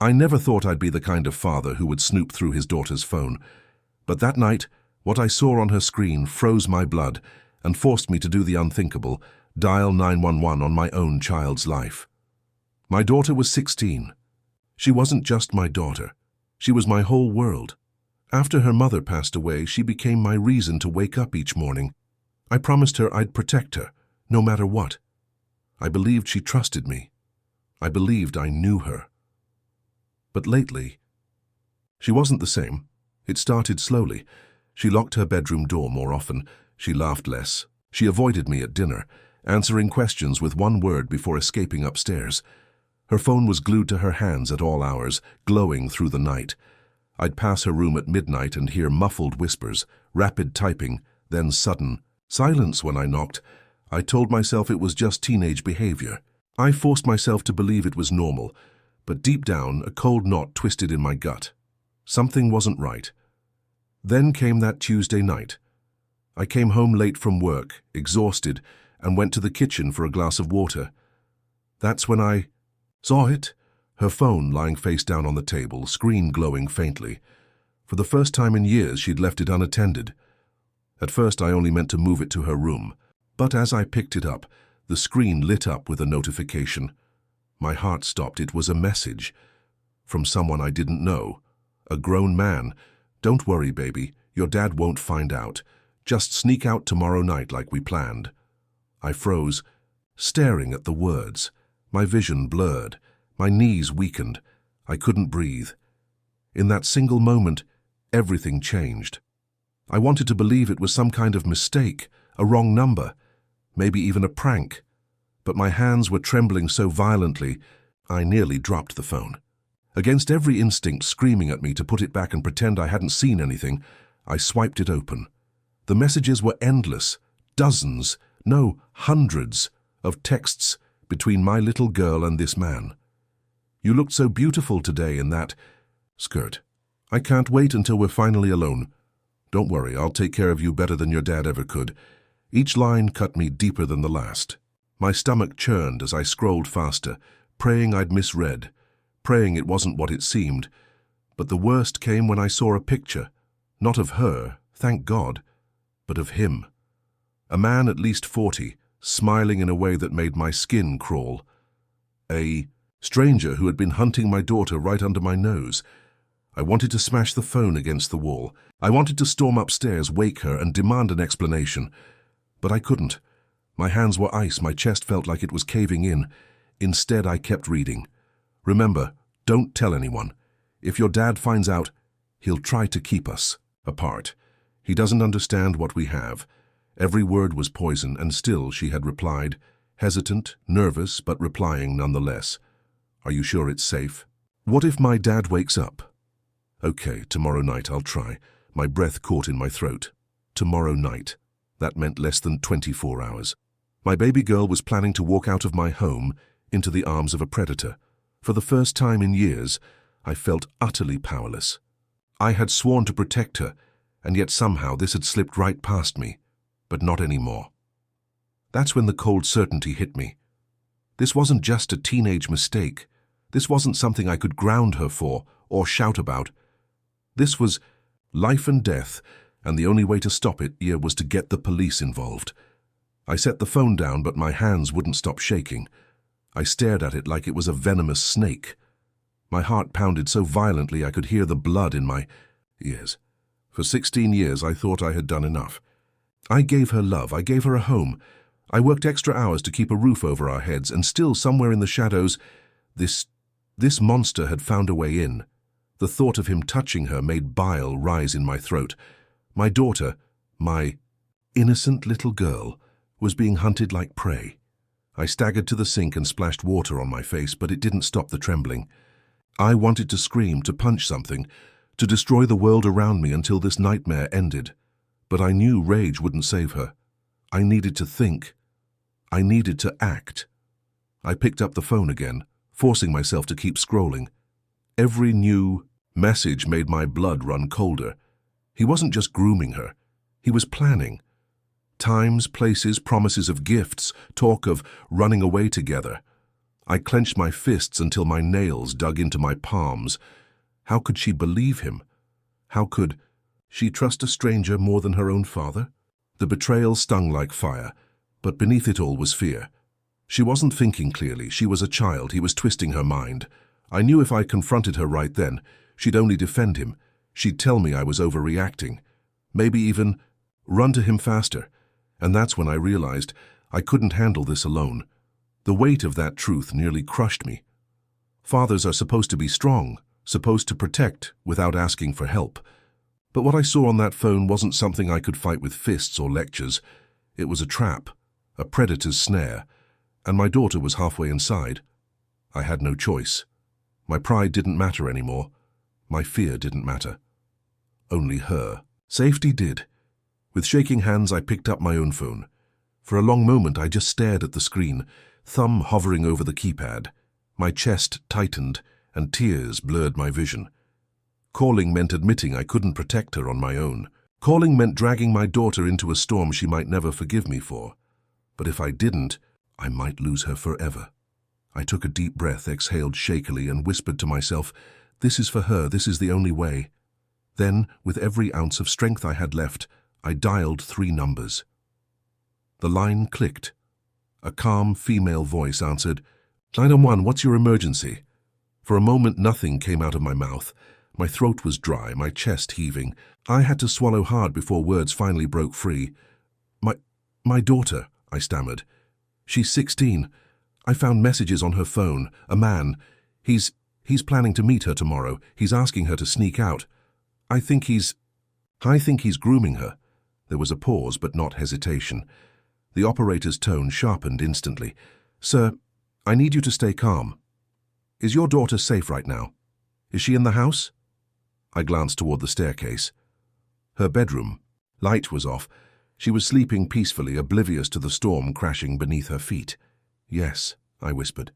I never thought I'd be the kind of father who would snoop through his daughter's phone. But that night, what I saw on her screen froze my blood and forced me to do the unthinkable, dial 911 on my own child's life. My daughter was 16. She wasn't just my daughter. She was my whole world. After her mother passed away, she became my reason to wake up each morning. I promised her I'd protect her, no matter what. I believed she trusted me. I believed I knew her. But lately, she wasn't the same. It started slowly. She locked her bedroom door more often. She laughed less. She avoided me at dinner, answering questions with one word before escaping upstairs. Her phone was glued to her hands at all hours, glowing through the night. I'd pass her room at midnight and hear muffled whispers, rapid typing, then sudden silence when I knocked. I told myself it was just teenage behavior. I forced myself to believe it was normal, but deep down, a cold knot twisted in my gut. Something wasn't right. Then came that Tuesday night. I came home late from work, exhausted, and went to the kitchen for a glass of water. That's when I saw it, her phone lying face down on the table, screen glowing faintly. For the first time in years, she'd left it unattended. At first, I only meant to move it to her room, but as I picked it up, the screen lit up with a notification. My heart stopped. It was a message from someone I didn't know, a grown man. "Don't worry, baby, your dad won't find out. Just sneak out tomorrow night like we planned." I froze, staring at the words. My vision blurred. My knees weakened. I couldn't breathe. In that single moment, everything changed. I wanted to believe it was some kind of mistake, a wrong number, maybe even a prank. But my hands were trembling so violently, I nearly dropped the phone. Against every instinct screaming at me to put it back and pretend I hadn't seen anything, I swiped it open. The messages were endless, dozens, no, hundreds of texts between my little girl and this man. "You looked so beautiful today in that skirt. I can't wait until we're finally alone. Don't worry, I'll take care of you better than your dad ever could." Each line cut me deeper than the last. My stomach churned as I scrolled faster, praying I'd misread, praying it wasn't what it seemed. But the worst came when I saw a picture, not of her, thank God, but of him. A man at least 40, smiling in a way that made my skin crawl. A stranger who had been hunting my daughter right under my nose. I wanted to smash the phone against the wall. I wanted to storm upstairs, wake her, and demand an explanation. But I couldn't. My hands were ice, my chest felt like it was caving in. Instead, I kept reading. "Remember, don't tell anyone. If your dad finds out, he'll try to keep us apart. He doesn't understand what we have." Every word was poison, and still she had replied, hesitant, nervous, but replying nonetheless. "Are you sure it's safe? What if my dad wakes up?" "Okay, tomorrow night I'll try." My breath caught in my throat. Tomorrow night. That meant less than 24 hours. My baby girl was planning to walk out of my home into the arms of a predator. For the first time in years, I felt utterly powerless. I had sworn to protect her, and yet somehow this had slipped right past me. But not anymore. That's when the cold certainty hit me. This wasn't just a teenage mistake. This wasn't something I could ground her for or shout about. This was life and death, and the only way to stop it here was to get the police involved. I set the phone down, but my hands wouldn't stop shaking. I stared at it like it was a venomous snake. My heart pounded so violently I could hear the blood in my ears. For 16 years I thought I had done enough. I gave her love, I gave her a home. I worked extra hours to keep a roof over our heads, and still somewhere in the shadows, this monster had found a way in. The thought of him touching her made bile rise in my throat. My daughter, my innocent little girl, was being hunted like prey. I staggered to the sink and splashed water on my face, but it didn't stop the trembling. I wanted to scream, to punch something, to destroy the world around me until this nightmare ended. But I knew rage wouldn't save her. I needed to think. I needed to act. I picked up the phone again, forcing myself to keep scrolling. Every new message made my blood run colder. He wasn't just grooming her. He was planning. Times, places, promises of gifts, talk of running away together. I clenched my fists until my nails dug into my palms. How could she believe him? How could she trust a stranger more than her own father? The betrayal stung like fire, but beneath it all was fear. She wasn't thinking clearly. She was a child. He was twisting her mind. I knew if I confronted her right then, she'd only defend him. She'd tell me I was overreacting. Maybe even run to him faster. And that's when I realized I couldn't handle this alone. The weight of that truth nearly crushed me. Fathers are supposed to be strong, supposed to protect without asking for help. But what I saw on that phone wasn't something I could fight with fists or lectures. It was a trap, a predator's snare, and my daughter was halfway inside. I had no choice. My pride didn't matter anymore. My fear didn't matter. Only her. Safety did. With shaking hands, I picked up my own phone. For a long moment, I just stared at the screen, thumb hovering over the keypad. My chest tightened, and tears blurred my vision. Calling meant admitting I couldn't protect her on my own. Calling meant dragging my daughter into a storm she might never forgive me for. But if I didn't, I might lose her forever. I took a deep breath, exhaled shakily, and whispered to myself, "This is for her, this is the only way." Then, with every ounce of strength I had left, I dialed 3 numbers. The line clicked. A calm female voice answered, "911, what's your emergency?" For a moment, nothing came out of my mouth. My throat was dry, my chest heaving. I had to swallow hard before words finally broke free. My daughter," I stammered. "She's 16. I found messages on her phone. A man. He's planning to meet her tomorrow. He's asking her to sneak out. I think he's grooming her." There was a pause, but not hesitation. The operator's tone sharpened instantly. "Sir, I need you to stay calm. Is your daughter safe right now? Is she in the house?" I glanced toward the staircase. Her bedroom. Light was off. She was sleeping peacefully, oblivious to the storm crashing beneath her feet. "Yes," I whispered.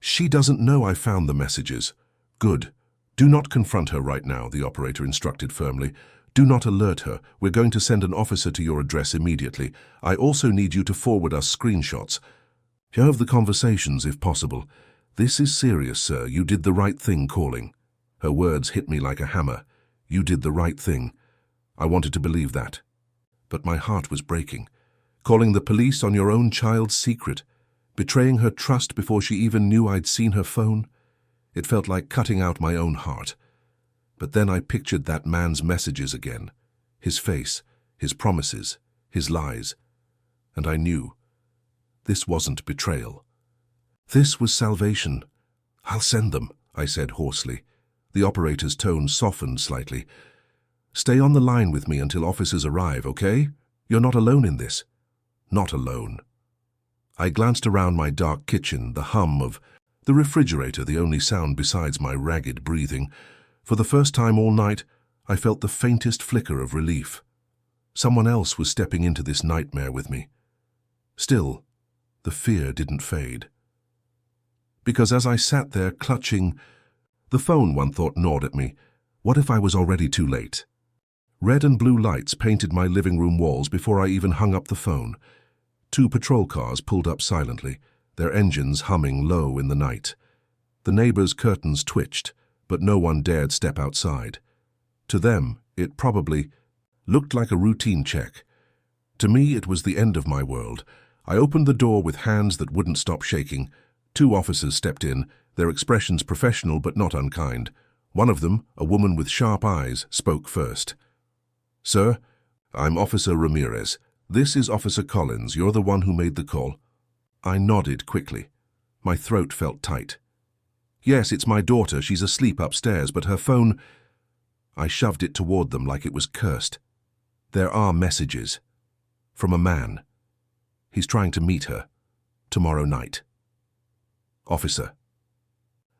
"She doesn't know I found the messages." "Good. Do not confront her right now," the operator instructed firmly. "Do not alert her. We're going to send an officer to your address immediately. I also need you to forward us screenshots. Of the conversations, if possible. This is serious, sir. You did the right thing calling." Her words hit me like a hammer. You did the right thing. I wanted to believe that. But my heart was breaking. Calling the police on your own child's secret. Betraying her trust before she even knew I'd seen her phone. It felt like cutting out my own heart. But then I pictured that man's messages again. His face, his promises, his lies. And I knew. This wasn't betrayal. This was salvation. "I'll send them," I said hoarsely. The operator's tone softened slightly. "Stay on the line with me until officers arrive, okay? You're not alone in this." Not alone. I glanced around my dark kitchen, the hum of the refrigerator, the only sound besides my ragged breathing. For the first time all night, I felt the faintest flicker of relief. Someone else was stepping into this nightmare with me. Still, the fear didn't fade. Because as I sat there clutching, the phone, one thought gnawed at me. What if I was already too late? Red and blue lights painted my living room walls before I even hung up the phone. 2 patrol cars pulled up silently, their engines humming low in the night. The neighbors' curtains twitched, but no one dared step outside. To them, it probably looked like a routine check. To me, it was the end of my world. I opened the door with hands that wouldn't stop shaking. 2 officers stepped in, their expressions professional but not unkind. One of them, a woman with sharp eyes, spoke first. "Sir, I'm Officer Ramirez. This is Officer Collins. You're the one who made the call." I nodded quickly. My throat felt tight. "Yes, it's my daughter. She's asleep upstairs, but her phone—" I shoved it toward them like it was cursed. "There are messages. From a man. He's trying to meet her. Tomorrow night." "Officer."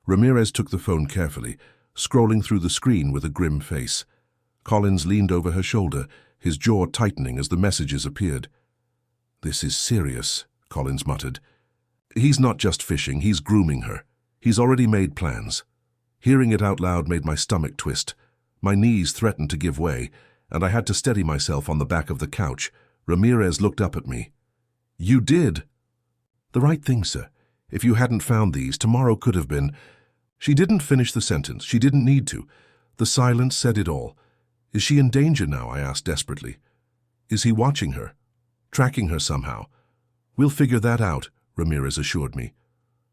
Ramirez took the phone carefully, scrolling through the screen with a grim face. Collins leaned over her shoulder, his jaw tightening as the messages appeared. "This is serious," Collins muttered. "He's not just fishing, he's grooming her. He's already made plans." Hearing it out loud made my stomach twist. My knees threatened to give way, and I had to steady myself on the back of the couch. Ramirez looked up at me. "You did?" "The right thing, sir. If you hadn't found these, tomorrow could have been—" She didn't finish the sentence. She didn't need to. The silence said it all. "Is she in danger now?" I asked desperately. "Is he watching her? Tracking her somehow?" "We'll figure that out," Ramirez assured me.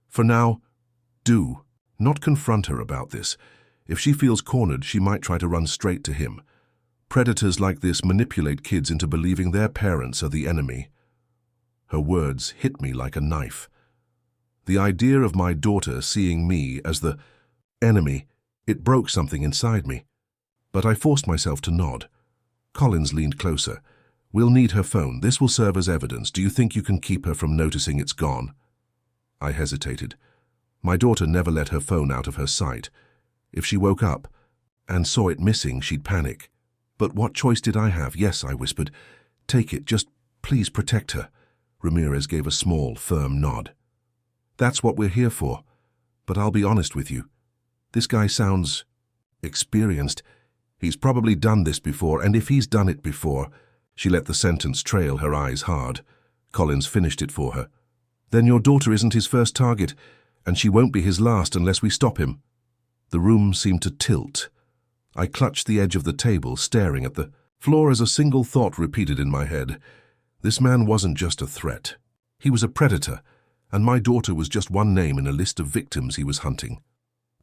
"For now, do not confront her about this. If she feels cornered, she might try to run straight to him. Predators like this manipulate kids into believing their parents are the enemy." Her words hit me like a knife. The idea of my daughter seeing me as the enemy, it broke something inside me. But I forced myself to nod. Collins leaned closer. "We'll need her phone. This will serve as evidence. Do you think you can keep her from noticing it's gone?" I hesitated. My daughter never let her phone out of her sight. If she woke up and saw it missing, she'd panic. "But what choice did I have?" "Yes," I whispered. "Take it. Just please protect her." Ramirez gave a small, firm nod. "That's what we're here for. But I'll be honest with you. This guy sounds experienced. He's probably done this before, and if he's done it before—" She let the sentence trail, her eyes hard. Collins finished it for her. "Then your daughter isn't his first target, and she won't be his last unless we stop him." The room seemed to tilt. I clutched the edge of the table, staring at the floor as a single thought repeated in my head. This man wasn't just a threat. He was a predator, and my daughter was just one name in a list of victims he was hunting.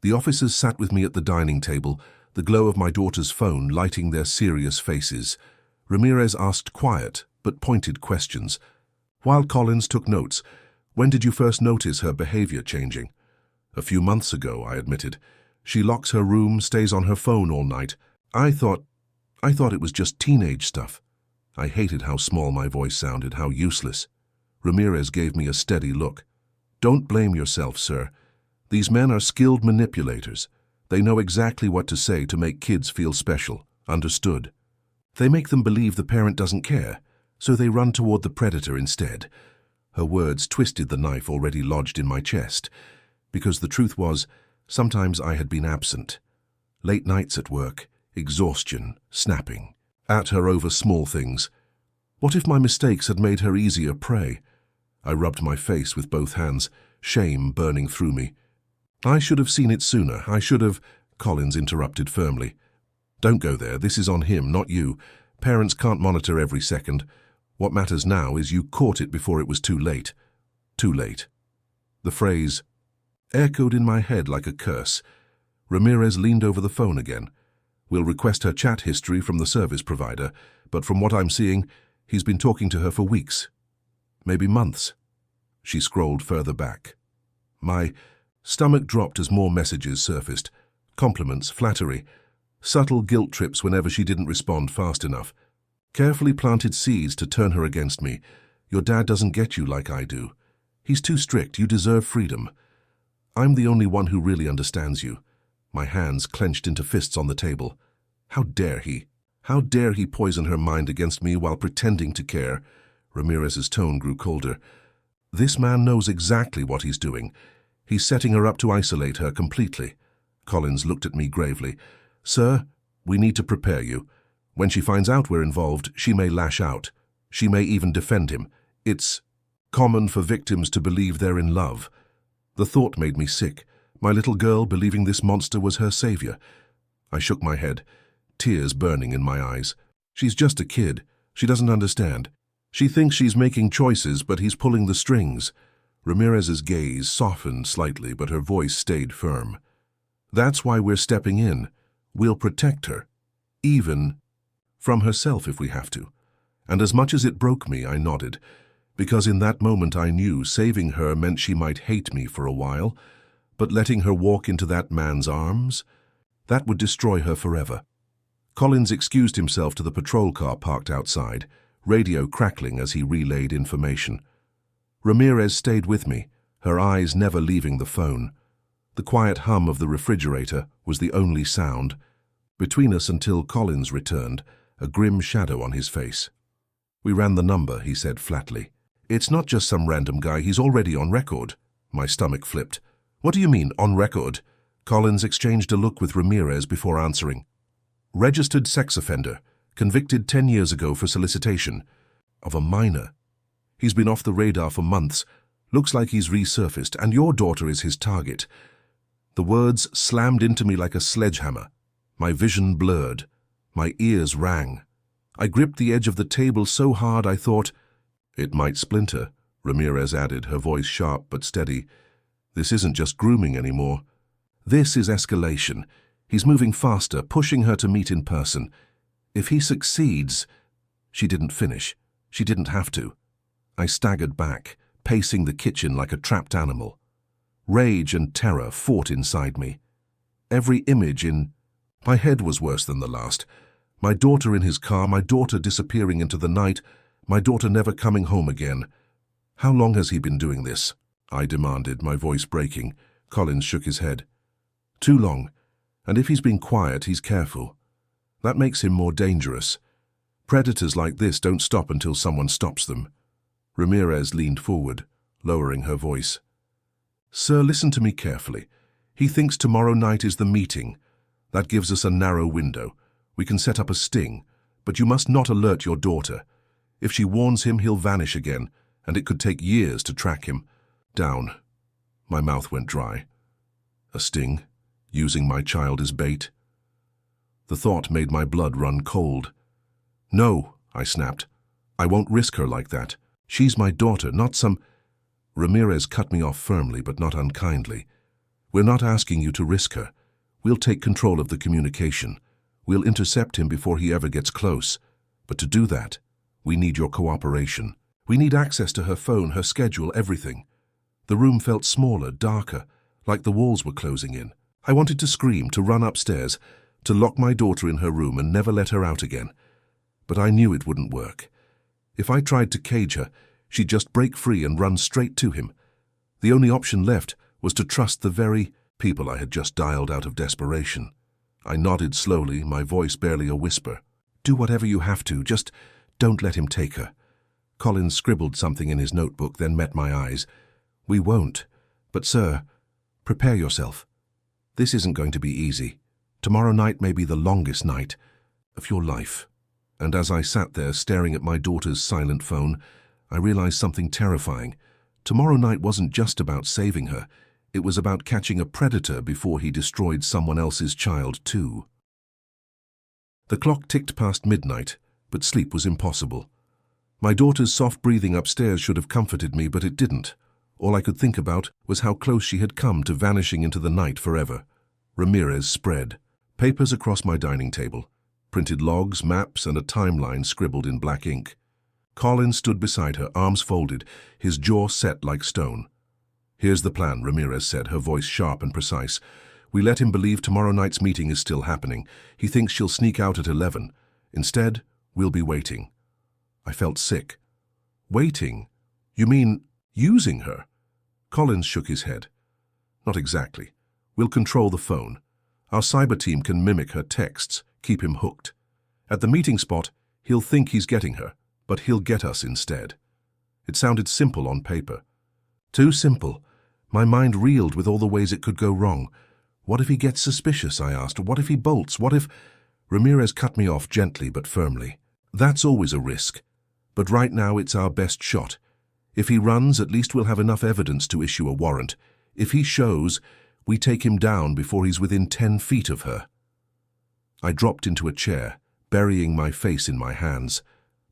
The officers sat with me at the dining table, the glow of my daughter's phone lighting their serious faces. Ramirez asked quiet but pointed questions, while Collins took notes. "When did you first notice her behavior changing?" "A few months ago," I admitted. "She locks her room, stays on her phone all night. I thought it was just teenage stuff." I hated how small my voice sounded, how useless. Ramirez gave me a steady look. "Don't blame yourself, sir. These men are skilled manipulators. They know exactly what to say to make kids feel special, understood. They make them believe the parent doesn't care, so they run toward the predator instead." Her words twisted the knife already lodged in my chest, because the truth was, sometimes I had been absent. Late nights at work, exhaustion, snapping at her over small things. What if my mistakes had made her easier prey? I rubbed my face with both hands, shame burning through me. "I should have seen it sooner. I should have—" Collins interrupted firmly. "Don't go there. This is on him, not you. Parents can't monitor every second. What matters now is you caught it before it was too late." Too late. The phrase echoed in my head like a curse. Ramirez leaned over the phone again. "We'll request her chat history from the service provider, but from what I'm seeing, he's been talking to her for weeks. Maybe months." She scrolled further back. My stomach dropped as more messages surfaced. Compliments, flattery, subtle guilt trips whenever she didn't respond fast enough. Carefully planted seeds to turn her against me. "Your dad doesn't get you like I do. He's too strict. You deserve freedom. I'm the only one who really understands you." My hands clenched into fists on the table. How dare he? How dare he poison her mind against me while pretending to care? Ramirez's tone grew colder. "This man knows exactly what he's doing. He's setting her up to isolate her completely." Collins looked at me gravely. "Sir, we need to prepare you. When she finds out we're involved, she may lash out. She may even defend him. It's common for victims to believe they're in love." The thought made me sick. My little girl believing this monster was her savior. I shook my head, tears burning in my eyes. "She's just a kid. She doesn't understand. She thinks she's making choices, but he's pulling the strings." Ramirez's gaze softened slightly, but her voice stayed firm. "That's why we're stepping in. We'll protect her, even from herself if we have to." And as much as it broke me, I nodded, because in that moment I knew saving her meant she might hate me for a while, but letting her walk into that man's arms, that would destroy her forever. Collins excused himself to the patrol car parked outside, radio crackling as he relayed information. Ramirez stayed with me, her eyes never leaving the phone. The quiet hum of the refrigerator was the only sound. Between us until Collins returned, a grim shadow on his face. "We ran the number," he said flatly. "It's not just some random guy, he's already on record." My stomach flipped. "What do you mean, on record?" Collins exchanged a look with Ramirez before answering. "Registered sex offender, convicted 10 years ago for solicitation of a minor. He's been off the radar for months, Looks like he's resurfaced, and your daughter is his target." The words slammed into me like a sledgehammer. My vision blurred. My ears rang. I gripped the edge of the table so hard I thought, "It might splinter," Ramirez added, her voice sharp but steady. "This isn't just grooming anymore. This is escalation. He's moving faster, pushing her to meet in person. If he succeeds—" She didn't finish. She didn't have to. I staggered back, pacing the kitchen like a trapped animal. Rage and terror fought inside me. Every image in my head was worse than the last. My daughter in his car, my daughter disappearing into the night, my daughter never coming home again. "How long has he been doing this?" I demanded, my voice breaking. Collins shook his head. "Too long. And if he's been quiet, he's careful. That makes him more dangerous. Predators like this don't stop until someone stops them." Ramirez leaned forward, lowering her voice. "Sir, listen to me carefully. He thinks tomorrow night is the meeting. That gives us a narrow window. We can set up a sting, but you must not alert your daughter. If she warns him, he'll vanish again, and it could take years to track him down." My mouth went dry. A sting? Using my child as bait? The thought made my blood run cold. "No," I snapped. "I won't risk her like that. She's my daughter, not some—" Ramirez cut me off firmly but not unkindly. "We're not asking you to risk her. We'll take control of the communication. We'll intercept him before he ever gets close. But to do that, we need your cooperation. We need access to her phone, her schedule, everything." The room felt smaller, darker, like the walls were closing in. I wanted to scream, to run upstairs, to lock my daughter in her room and never let her out again. But I knew it wouldn't work. If I tried to cage her, she'd just break free and run straight to him. The only option left was to trust the very people I had just dialed out of desperation. I nodded slowly, my voice barely a whisper. "Do whatever you have to, just don't let him take her." Collins scribbled something in his notebook, then met my eyes. "We won't. But, sir, prepare yourself. This isn't going to be easy. Tomorrow night may be the longest night of your life." And as I sat there staring at my daughter's silent phone, I realized something terrifying. Tomorrow night wasn't just about saving her. It was about catching a predator before he destroyed someone else's child, too. The clock ticked past midnight, but sleep was impossible. My daughter's soft breathing upstairs should have comforted me, but it didn't. All I could think about was how close she had come to vanishing into the night forever. Ramirez spread papers across my dining table, printed logs, maps, and a timeline scribbled in black ink. Collins stood beside her, arms folded, his jaw set like stone. "Here's the plan," Ramirez said, her voice sharp and precise. "We let him believe tomorrow night's meeting is still happening. He thinks she'll sneak out at 11. Instead, we'll be waiting." I felt sick. "Waiting? You mean using her?" Collins shook his head. "Not exactly. We'll control the phone. Our cyber team can mimic her texts, keep him hooked. At the meeting spot, he'll think he's getting her, but he'll get us instead." It sounded simple on paper. Too simple. My mind reeled with all the ways it could go wrong. What if he gets suspicious, I asked. What if he bolts? What if— Ramirez cut me off gently but firmly. "That's always a risk. But right now it's our best shot. If he runs, at least we'll have enough evidence to issue a warrant. If he shows, we take him down before he's within 10 feet of her." I dropped into a chair, burying my face in my hands.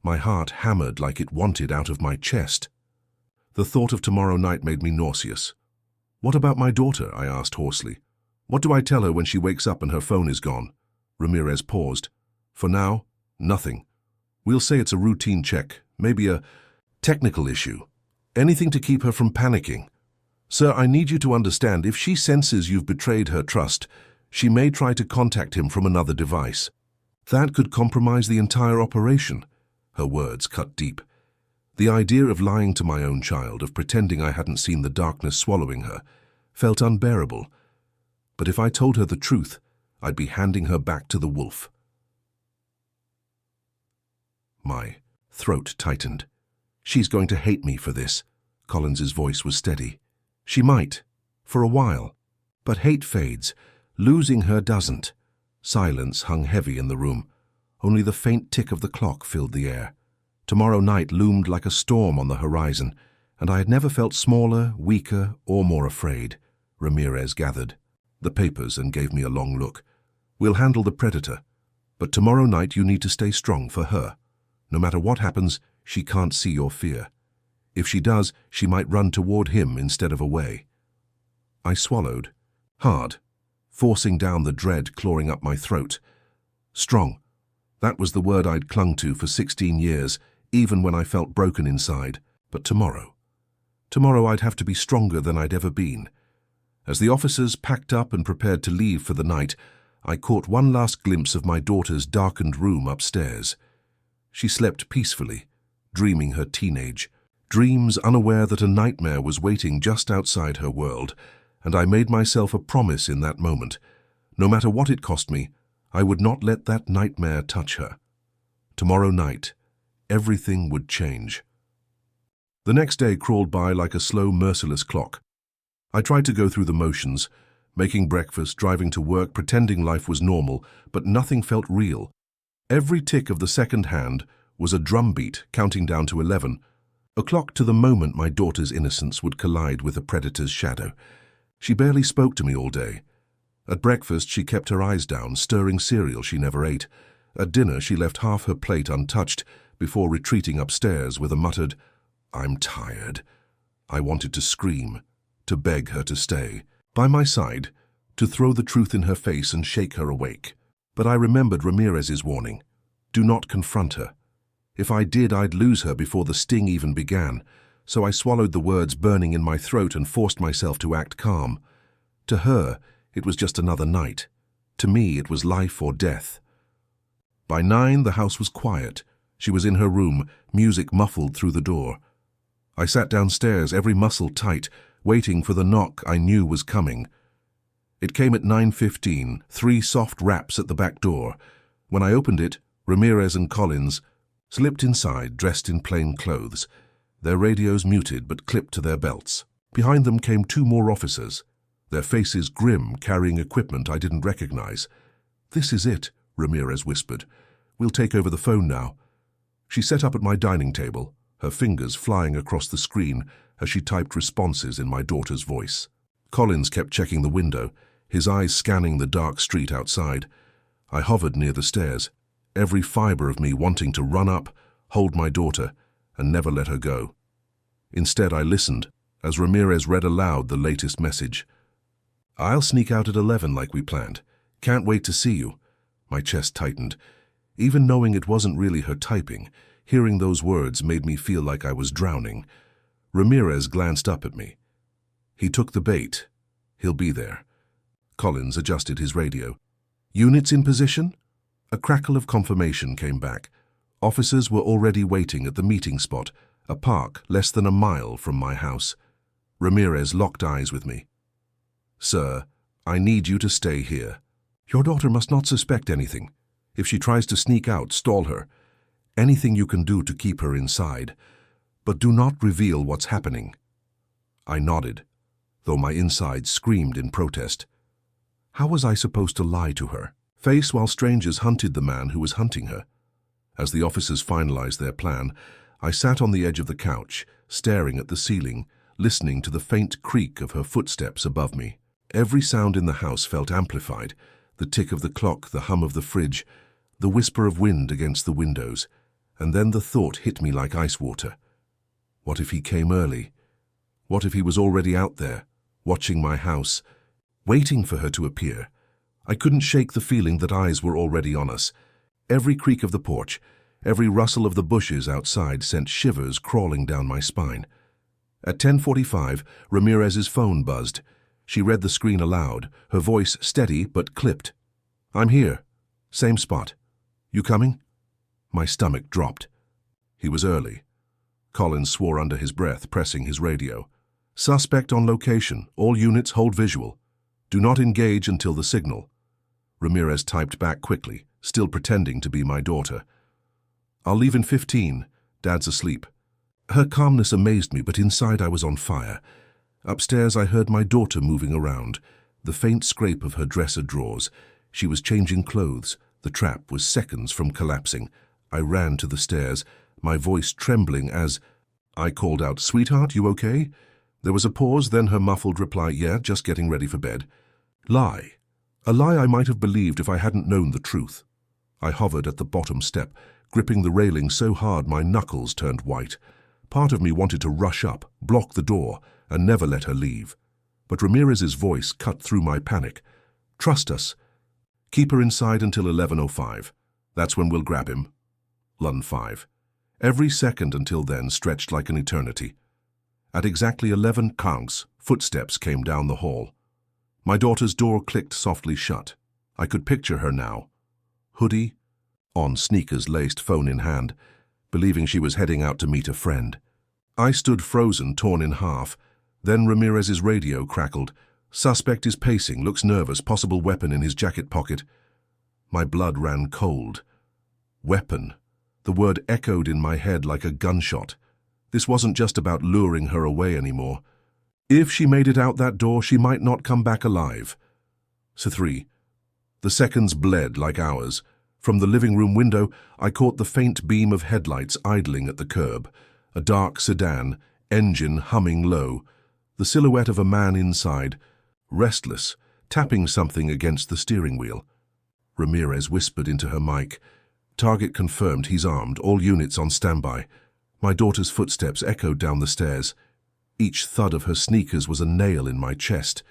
My heart hammered like it wanted out of my chest. The thought of tomorrow night made me nauseous. "What about my daughter?" I asked hoarsely. "What do I tell her when she wakes up and her phone is gone?" Ramirez paused. "For now, nothing. We'll say it's a routine check, maybe a technical issue. Anything to keep her from panicking. Sir, I need you to understand, if she senses you've betrayed her trust, she may try to contact him from another device. That could compromise the entire operation." Her words cut deep. The idea of lying to my own child, of pretending I hadn't seen the darkness swallowing her, felt unbearable. But if I told her the truth, I'd be handing her back to the wolf. My throat tightened. "She's going to hate me for this." Collins's voice was steady. "She might, for a while. But hate fades. Losing her doesn't." Silence hung heavy in the room. Only the faint tick of the clock filled the air. Tomorrow night loomed like a storm on the horizon, and I had never felt smaller, weaker, or more afraid. Ramirez gathered the papers and gave me a long look. We'll handle the predator, but tomorrow night you need to stay strong for her. No matter what happens, she can't see your fear. If she does, she might run toward him instead of away. I swallowed, hard, forcing down the dread clawing up my throat. Strong. That was the word I'd clung to for 16 years, even when I felt broken inside. But tomorrow I'd have to be stronger than I'd ever been. As the officers packed up and prepared to leave for the night, I caught one last glimpse of my daughter's darkened room upstairs. She slept peacefully, dreaming her teenage dreams, unaware that a nightmare was waiting just outside her world, and I made myself a promise in that moment. No matter what it cost me, I would not let that nightmare touch her. Tomorrow night, everything would change. The next day crawled by like a slow, merciless clock. I tried to go through the motions, making breakfast, driving to work, pretending life was normal, but nothing felt real. Every tick of the second hand was a drumbeat counting down to 11, a clock to the moment my daughter's innocence would collide with a predator's shadow. She barely spoke to me all day. At breakfast, she kept her eyes down, stirring cereal she never ate. At dinner, she left half her plate untouched before retreating upstairs with a muttered, "I'm tired." I wanted to scream, to beg her to stay by my side, to throw the truth in her face and shake her awake. But I remembered Ramirez's warning. Do not confront her. If I did, I'd lose her before the sting even began, so I swallowed the words burning in my throat and forced myself to act calm. To her, it was just another night. To me, it was life or death. By 9, the house was quiet. She was in her room, music muffled through the door. I sat downstairs, every muscle tight, waiting for the knock I knew was coming. It came at 9:15, 3 soft raps at the back door. When I opened it, Ramirez and Collins slipped inside, dressed in plain clothes, their radios muted but clipped to their belts. Behind them came 2 more officers, their faces grim, carrying equipment I didn't recognize. "This is it," Ramirez whispered. "We'll take over the phone now." She sat up at my dining table, her fingers flying across the screen as she typed responses in my daughter's voice. Collins kept checking the window, his eyes scanning the dark street outside. I hovered near the stairs, every fiber of me wanting to run up, hold my daughter, and never let her go. Instead, I listened as Ramirez read aloud the latest message. "I'll sneak out at 11 like we planned. Can't wait to see you." My chest tightened. Even knowing it wasn't really her typing, hearing those words made me feel like I was drowning. Ramirez glanced up at me. "He took the bait. He'll be there." Collins adjusted his radio. "Units in position?" A crackle of confirmation came back. Officers were already waiting at the meeting spot, a park less than a mile from my house. Ramirez locked eyes with me. "Sir, I need you to stay here. Your daughter must not suspect anything. If she tries to sneak out, stall her. Anything you can do to keep her inside. But do not reveal what's happening." I nodded, though my insides screamed in protest. How was I supposed to lie to her, face while strangers hunted the man who was hunting her? As the officers finalized their plan, I sat on the edge of the couch, staring at the ceiling, listening to the faint creak of her footsteps above me. Every sound in the house felt amplified, the tick of the clock, the hum of the fridge, the whisper of wind against the windows, and then the thought hit me like ice water. What if he came early? What if he was already out there, watching my house, waiting for her to appear? I couldn't shake the feeling that eyes were already on us. Every creak of the porch, every rustle of the bushes outside sent shivers crawling down my spine. At 10:45, Ramirez's phone buzzed. She read the screen aloud, her voice steady but clipped. "I'm here. Same spot. You coming?" My stomach dropped. He was early. Collins swore under his breath, pressing his radio. "Suspect on location. All units hold visual. Do not engage until the signal." Ramirez typed back quickly, still pretending to be my daughter. "I'll leave in 15. Dad's asleep." Her calmness amazed me, but inside I was on fire. Upstairs I heard my daughter moving around, the faint scrape of her dresser drawers. She was changing clothes. The trap was seconds from collapsing. I ran to the stairs, my voice trembling as, I called out, "Sweetheart, you okay?" There was a pause, then her muffled reply, "Yeah, just getting ready for bed." Lie. A lie I might have believed if I hadn't known the truth. I hovered at the bottom step, gripping the railing so hard my knuckles turned white. Part of me wanted to rush up, block the door, and never let her leave. But Ramirez's voice cut through my panic. "Trust us. Keep her inside until 11:05. That's when we'll grab him." Lun 5. Every second until then stretched like an eternity. At exactly 11 kangs, footsteps came down the hall. My daughter's door clicked softly shut. I could picture her now. Hoodie on, sneakers laced, phone in hand, believing she was heading out to meet a friend. I stood frozen, torn in half. Then Ramirez's radio crackled. "Suspect is pacing, looks nervous, possible weapon in his jacket pocket." My blood ran cold. Weapon. The word echoed in my head like a gunshot. This wasn't just about luring her away anymore. If she made it out that door, she might not come back alive. C3. The seconds bled like hours. From the living room window, I caught the faint beam of headlights idling at the curb. A dark sedan, engine humming low. The silhouette of a man inside, restless, tapping something against the steering wheel. Ramirez whispered into her mic. "Target confirmed, he's armed, all units on standby." My daughter's footsteps echoed down the stairs. Each thud of her sneakers was a nail in my chest.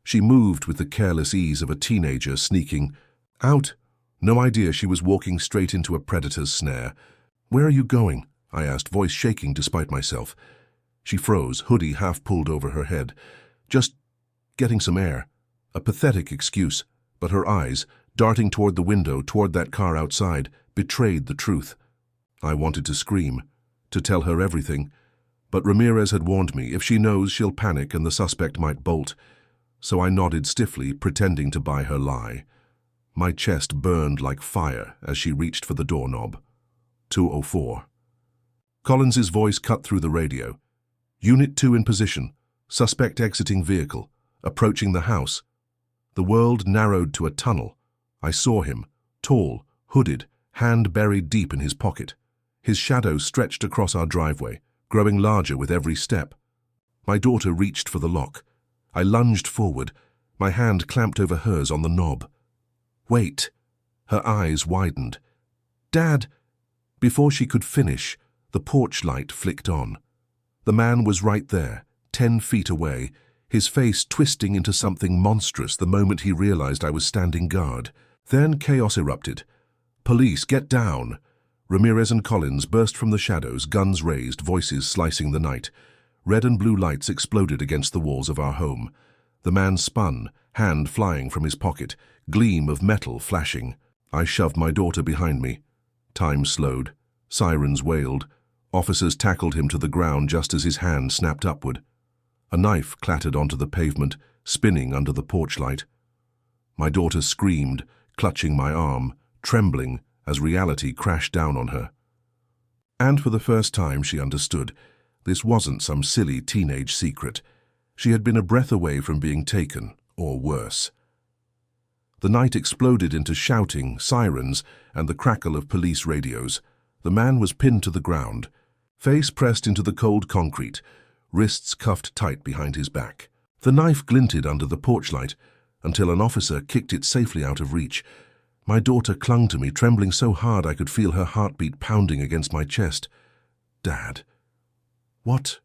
She moved with the careless ease of a teenager sneaking out. No idea she was walking straight into a predator's snare. "Where are you going?" I asked, voice shaking despite myself. She froze, hoodie half pulled over her head. "Just getting some air." A pathetic excuse, but her eyes, darting toward the window, toward that car outside, betrayed the truth. I wanted to scream, to tell her everything, but Ramirez had warned me, if she knows, she'll panic and the suspect might bolt. So I nodded stiffly, pretending to buy her lie. My chest burned like fire as she reached for the doorknob. 2:04. Collins's voice cut through the radio. "Unit 2 in position. Suspect exiting vehicle. Approaching the house." The world narrowed to a tunnel. I saw him, tall, hooded, hand buried deep in his pocket. His shadow stretched across our driveway, growing larger with every step. My daughter reached for the lock. I lunged forward, my hand clamped over hers on the knob. "Wait." Her eyes widened. "Dad!" Before she could finish, the porch light flicked on. The man was right there, 10 feet away, his face twisting into something monstrous the moment he realized I was standing guard. Then chaos erupted. "Police, get down!" Ramirez and Collins burst from the shadows, guns raised, voices slicing the night. Red and blue lights exploded against the walls of our home. The man spun, hand flying from his pocket, gleam of metal flashing. I shoved my daughter behind me. Time slowed. Sirens wailed. Officers tackled him to the ground just as his hand snapped upward. A knife clattered onto the pavement, spinning under the porch light. My daughter screamed, clutching my arm, trembling as reality crashed down on her. And for the first time she understood. This wasn't some silly teenage secret. She had been a breath away from being taken, or worse. The night exploded into shouting, sirens, and the crackle of police radios. The man was pinned to the ground, face pressed into the cold concrete, wrists cuffed tight behind his back. The knife glinted under the porch light until an officer kicked it safely out of reach. My daughter clung to me, trembling so hard I could feel her heartbeat pounding against my chest. "Dad, what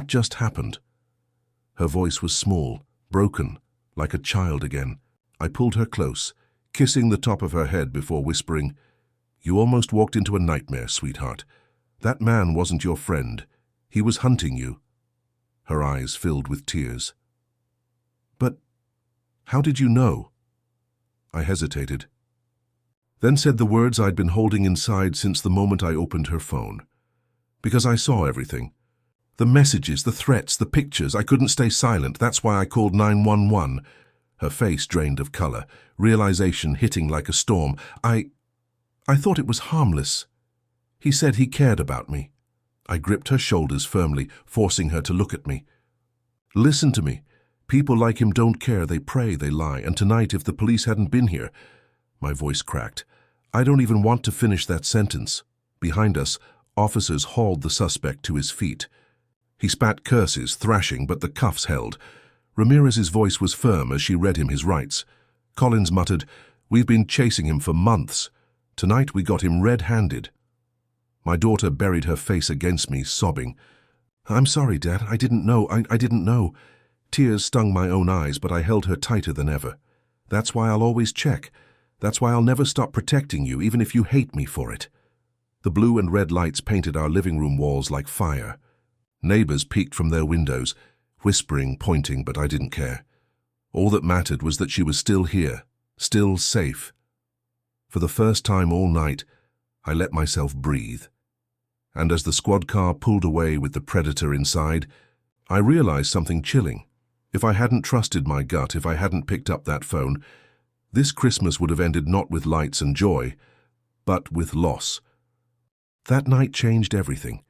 just happened?" Her voice was small, broken, like a child again. I pulled her close, kissing the top of her head before whispering, "You almost walked into a nightmare, sweetheart. That man wasn't your friend. He was hunting you." Her eyes filled with tears. "But how did you know?" I hesitated, then said the words I'd been holding inside since the moment I opened her phone. "Because I saw everything. The messages, the threats, the pictures. I couldn't stay silent. That's why I called 911. Her face drained of color, realization hitting like a storm. I thought it was harmless. He said he cared about me." I gripped her shoulders firmly, forcing her to look at me. "Listen to me. People like him don't care. They pray, they lie. And tonight, if the police hadn't been here..." My voice cracked. I don't even want to finish that sentence. Behind us, officers hauled the suspect to his feet. He spat curses, thrashing, but the cuffs held. Ramirez's voice was firm as she read him his rights. Collins muttered, "We've been chasing him for months. Tonight we got him red-handed." My daughter buried her face against me, sobbing. "I'm sorry, Dad. I didn't know. I didn't know." Tears stung my own eyes, but I held her tighter than ever. "That's why I'll always check. That's why I'll never stop protecting you, even if you hate me for it." The blue and red lights painted our living room walls like fire. Neighbors peeked from their windows, whispering, pointing, but I didn't care. All that mattered was that she was still here, still safe. For the first time all night, I let myself breathe. And as the squad car pulled away with the predator inside, I realized something chilling. If I hadn't trusted my gut, if I hadn't picked up that phone, this Christmas would have ended not with lights and joy, but with loss. That night changed everything.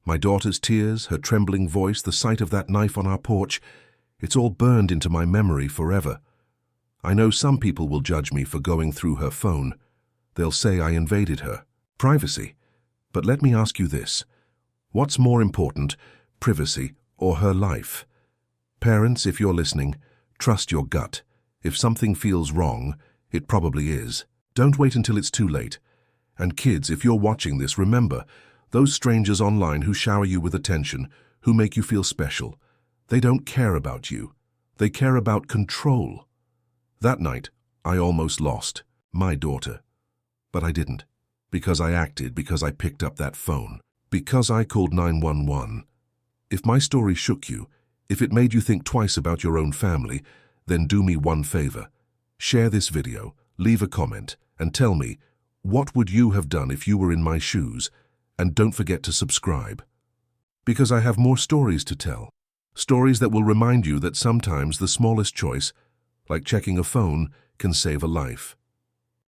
My daughter's tears, her trembling voice, the sight of that knife on our porch, it's all burned into my memory forever. I know some people will judge me for going through her phone. They'll say I invaded her privacy. But let me ask you this. What's more important, privacy or her life? Parents, if you're listening, trust your gut. If something feels wrong, it probably is. Don't wait until it's too late. And kids, if you're watching this, remember, those strangers online who shower you with attention, who make you feel special, they don't care about you. They care about control. That night, I almost lost my daughter. But I didn't. Because I acted, because I picked up that phone, because I called 911. If my story shook you, if it made you think twice about your own family, then do me one favor. Share this video, leave a comment, and tell me, what would you have done if you were in my shoes? And don't forget to subscribe. Because I have more stories to tell. Stories that will remind you that sometimes the smallest choice, like checking a phone, can save a life.